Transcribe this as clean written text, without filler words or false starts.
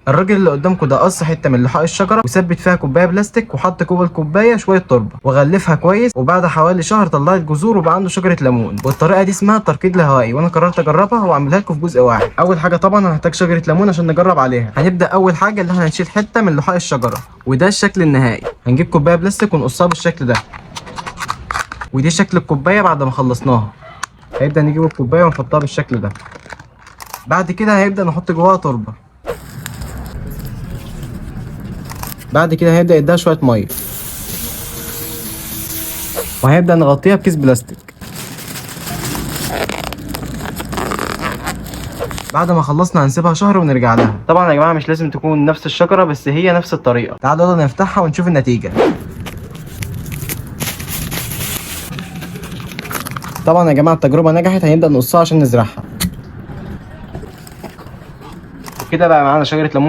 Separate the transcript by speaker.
Speaker 1: الراجل اللي قدامكم ده قص حته من لحاء الشجره وثبت فيها كوبايه بلاستيك وحط جوه الكوبايه شويه تربه وغلفها كويس، وبعد حوالي شهر طلع الجذور وبقى عنده شجره ليمون. والطريقه دي اسمها التركيد الهوائي، وانا قررت اجربها واعملها لكم في جزء واحد. اول حاجه طبعا هنحتاج شجره ليمون عشان نجرب عليها. هنبدا اول حاجه اللي احنا هنشيل حته من لحاء الشجره، وده الشكل النهائي. هنجيب كوبايه بلاستيك ونقصها بالشكل ده، ودي شكل الكوبايه بعد ما خلصناها. هيبدا نجيب الكوبايه ونحطها بالشكل ده. بعد كده هيبدا نحط جواها تربه. بعد كده هيبدا يديها شويه ميه، وهيبدا نغطيها بكيس بلاستيك. بعد ما خلصنا هنسيبها شهر ونرجع لها. طبعا يا جماعه مش لازم تكون نفس الشجره، بس هي نفس الطريقه. تعالوا يلا نفتحها ونشوف النتيجه. طبعا يا جماعه التجربه نجحت، هنبدا نقصها عشان نزرعها. كده بقى معانا شجره ليمون